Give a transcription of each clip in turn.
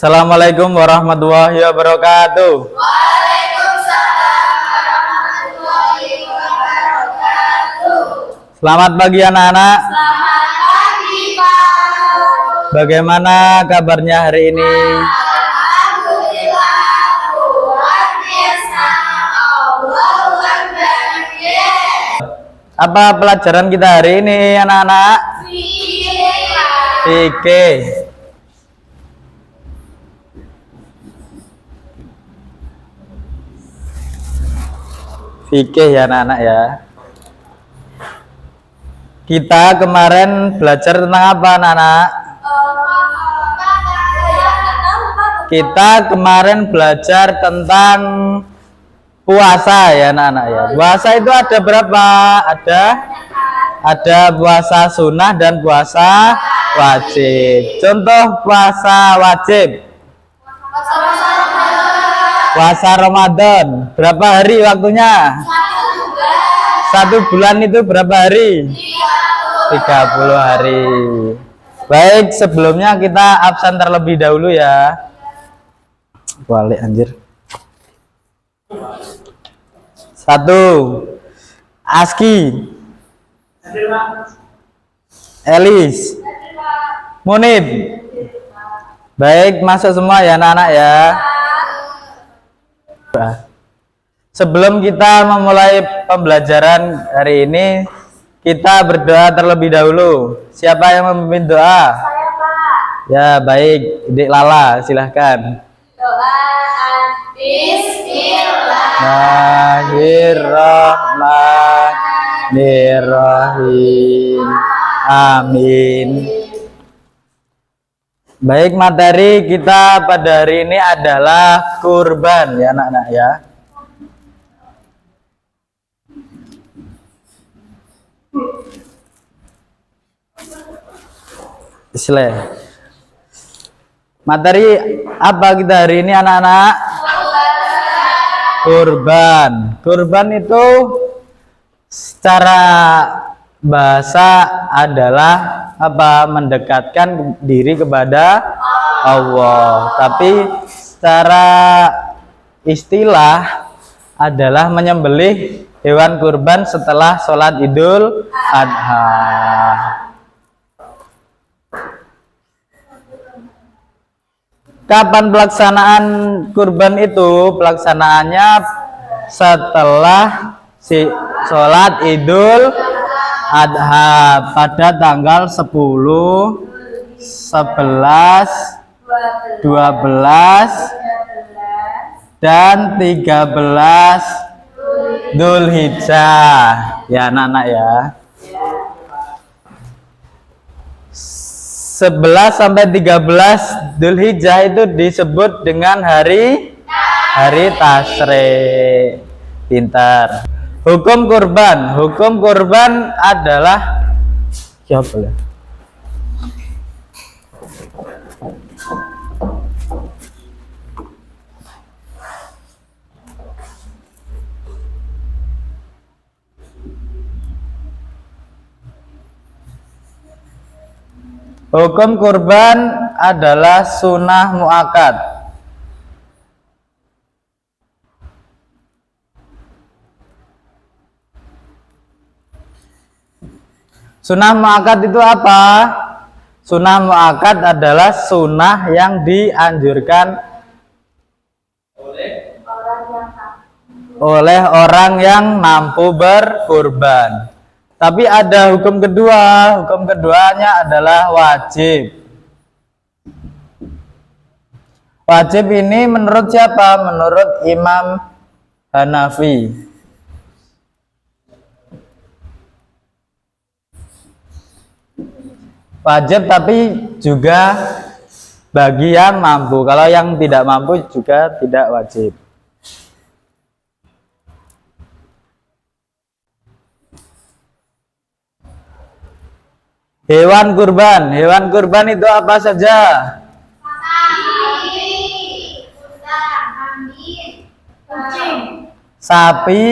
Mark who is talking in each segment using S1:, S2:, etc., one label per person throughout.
S1: Assalamualaikum warahmatullahi wabarakatuh.
S2: Waalaikumsalam warahmatullahi wabarakatuh.
S1: Selamat pagi anak-anak.
S2: Selamat pagi, Pak.
S1: Bagaimana kabarnya hari ini?
S2: Alhamdulillah, luar biasa. Allahu Akbar.
S1: Apa pelajaran kita hari ini anak-anak? Fikih. Fikih ya anak-anak ya. Kita kemarin belajar tentang apa anak-anak? Kita kemarin belajar tentang puasa ya anak-anak ya. Puasa itu ada berapa? Ada puasa sunnah dan puasa wajib. Contoh puasa wajib. Puasa Ramadan berapa hari waktunya? 1 bulan itu berapa hari? 30 hari. Baik, sebelumnya kita absen terlebih dahulu ya. Balik anjir. 1. Aski, Elis, Munib. Baik, masuk semua ya anak-anak ya. Sebelum kita memulai pembelajaran hari ini, kita berdoa terlebih dahulu. Siapa yang memimpin doa?
S2: Saya, Pak.
S1: Ya, baik. Dik Lala, silahkan.
S2: Doa. Bismillah.
S1: Bismillahirrahmanirrahim. Amin. Baik, materi kita pada hari ini adalah kurban ya anak-anak ya. Islah. Materi apa kita hari ini anak-anak? Kurban. Kurban itu secara bahasa adalah apa? Mendekatkan diri kepada Allah. Tapi secara istilah adalah menyembelih hewan kurban setelah sholat Idul Adha. Kapan pelaksanaan kurban itu? Pelaksanaannya setelah sholat Idul Adha pada tanggal 10, 11, 12, dan 13 Dzulhijjah ya anak-anak ya. 11 sampai 13 Dzulhijjah itu disebut dengan hari Tasyrik. Pintar. Hukum kurban adalah ya boleh. Hukum kurban adalah sunnah muakkad. Sunnah muakkad itu apa? Sunnah muakkad adalah sunnah yang dianjurkan oleh orang yang mampu berkurban. Tapi ada hukum kedua. Hukum keduanya adalah wajib. Wajib ini menurut siapa? Menurut Imam Hanafi. Wajib tapi juga bagi yang mampu. Kalau yang tidak mampu juga tidak wajib. Hewan kurban itu apa saja? Sapi,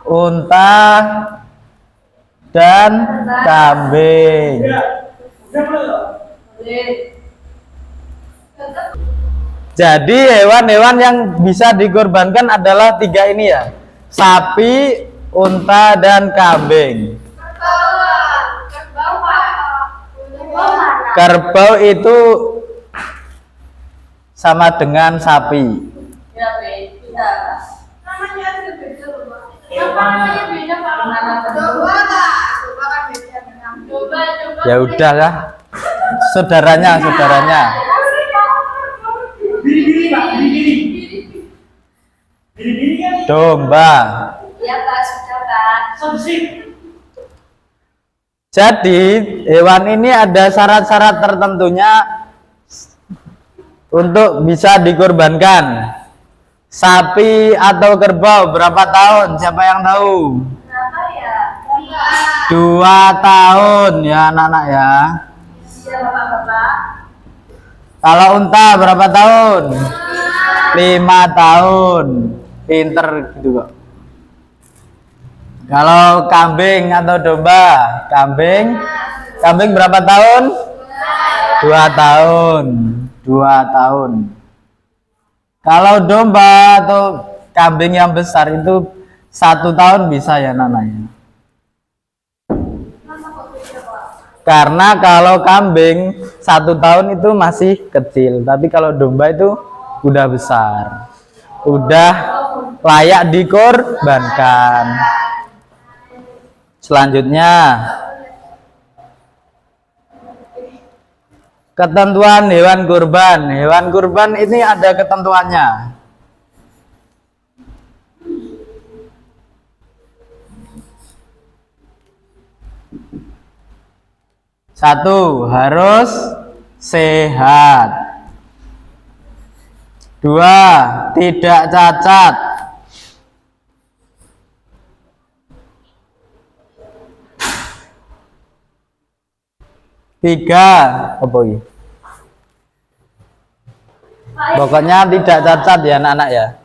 S1: unta, dan kambing. Jadi hewan-hewan yang bisa dikorbankan adalah 3 ini ya. Sapi, unta, dan kambing. Kerbau itu sama dengan sapi. Ya udahlah, saudaranya. Domba.
S2: Ya Pak, sudah Pak.
S1: Jadi hewan ini ada syarat-syarat tertentunya untuk bisa dikorbankan. Sapi atau kerbau berapa tahun? Siapa yang tahu?
S2: Berapa ya?
S1: 2 tahun ya anak-anak ya.
S2: Iya Bapak-bapak.
S1: Kalau unta berapa tahun? 5 tahun. Pinter gitu kok. Kalau kambing atau domba, kambing berapa tahun? 2 tahun. 2 tahun. Kalau domba atau kambing yang besar itu 1 tahun bisa ya namanya. Karena kalau kambing 1 tahun itu masih kecil, tapi kalau domba itu udah besar, udah layak dikorbankan. Selanjutnya, ketentuan hewan kurban. Hewan kurban ini ada ketentuannya. 1. Harus sehat. 2. Tidak cacat. 3. Apa ini? Pokoknya tidak cacat ya anak-anak ya.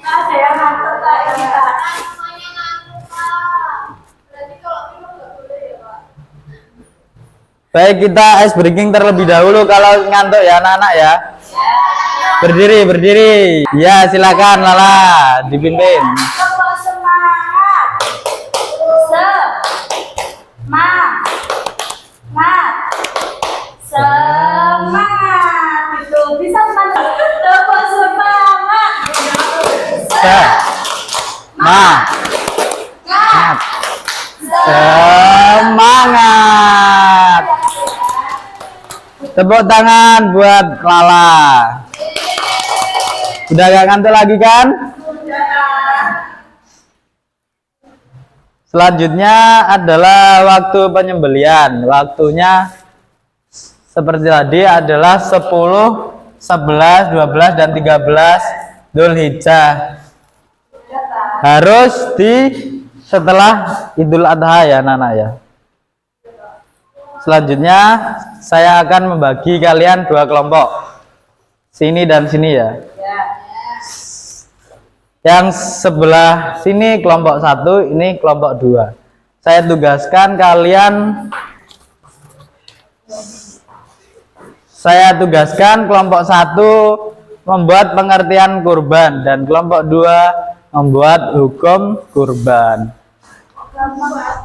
S2: Ada yang ngantuk Pak.
S1: Baik, kita ice breaking terlebih dahulu kalau ngantuk ya anak-anak ya. Berdiri. Ya, silakan Lala dipimpin.
S2: Semangat. Semangat. Itu bisa semangat.
S1: Semangat. Tepuk tangan buat Lala. Udah gak ngantuk lagi kan? Selanjutnya adalah waktu penyembelian. Waktunya seperti tadi adalah 10, 11, 12, dan 13 Dzulhijjah. Harus setelah Idul Adha ya Nana ya. Selanjutnya saya akan membagi kalian 2 kelompok, sini dan sini ya. Yang sebelah sini kelompok 1, ini kelompok 2. Saya tugaskan kelompok 1 membuat pengertian kurban dan kelompok 2 membuat hukum kurban.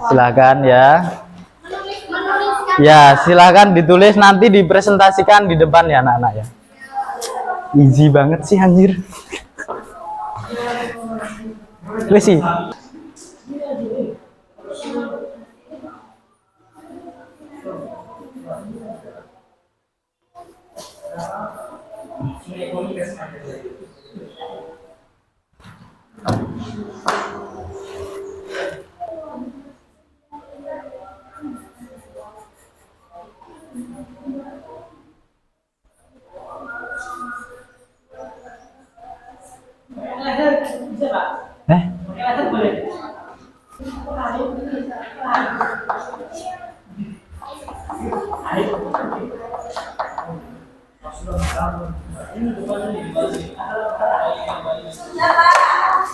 S1: Silakan ya. Ya, silakan ditulis, nanti dipresentasikan di depan ya anak-anak ya. Easy banget sih anjir. Wes sih.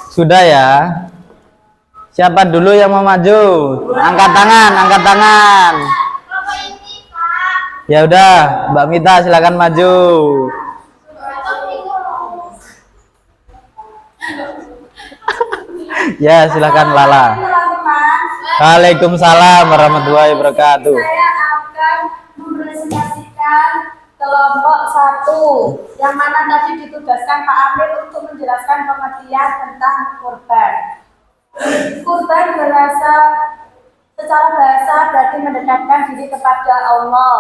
S1: Sudah ya. Siapa dulu yang mau maju? Angkat tangan, angkat tangan. Ya udah, Mbak Mita silakan maju. Ya, silakan Lala.
S2: Teman-teman,
S1: Waalaikumsalam warahmatullahi wabarakatuh.
S2: saya akan mempresentasikan kelompok 1 yang mana tadi ditugaskan Pak Amir untuk menjelaskan pengertian tentang kurban. Kurban berasa secara bahasa berarti mendekatkan diri kepada Allah.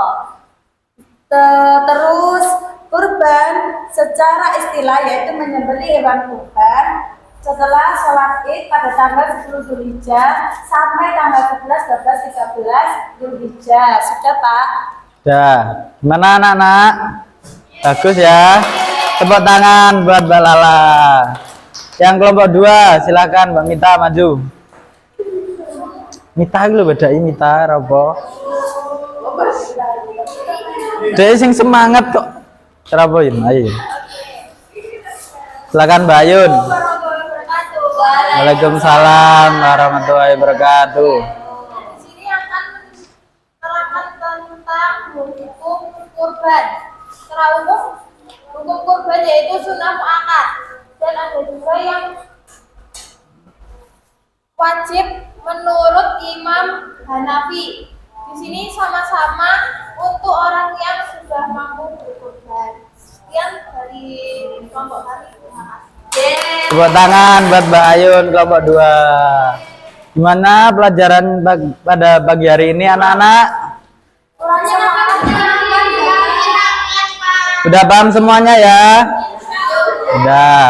S2: Terus kurban secara istilah yaitu menyembelih hewan kurban setelah sholat Id pada tanggal 10 Zulhijjah sampai tanggal 11, 12, 13 Zulhijjah. Sudah Pak?
S1: Ya, gimana anak-anak? Bagus ya. Tepuk tangan buat Mbak Lala. Yang kelompok 2, silakan Mbak Mita maju. Mita lu bedai Mita apa? Dia sing semangat kok. Terapoin, ayo. Silakan Mbak Ayun. Waalaikumsalam warahmatullahi wabarakatuh.
S2: Di sini akan menerangkan tentang hukum kurban. Secara umum, hukum kurban yaitu sunnah muakkad dan ada juga yang wajib menurut Imam Hanafi. Di sini sama-sama untuk orang yang sudah mampu berkurban. Sekian dari kelompok kami. Terima kasih.
S1: Tepuk tangan buat Mbak Ayun kelompok 2. Gimana pelajaran pada pagi hari ini anak-anak? Udah paham semuanya ya? Udah.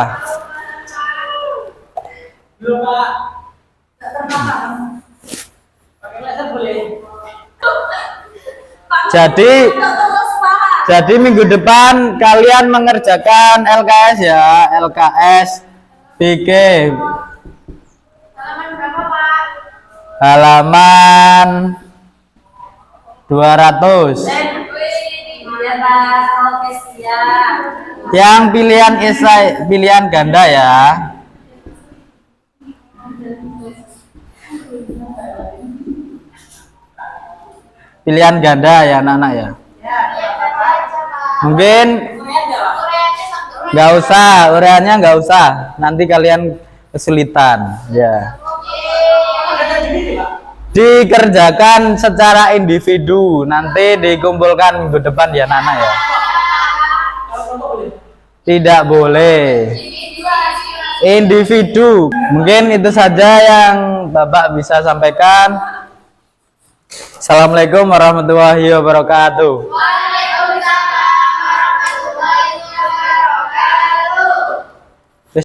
S1: Jadi minggu depan kalian mengerjakan LKS ya, LKS PK.
S2: Halaman berapa Pak?
S1: Halaman 200.
S2: Iya Pak, oke siap.
S1: Yang pilihan ganda ya. Pilihan ganda ya anak-anak ya. Mungkin nggak usah, ureannya nggak usah. Nanti kalian kesulitan ya. Dikerjakan secara individu, nanti dikumpulkan minggu depan ya Nana ya. Tidak boleh individu. Mungkin itu saja yang Bapak bisa sampaikan. Assalamualaikum warahmatullahi wabarakatuh.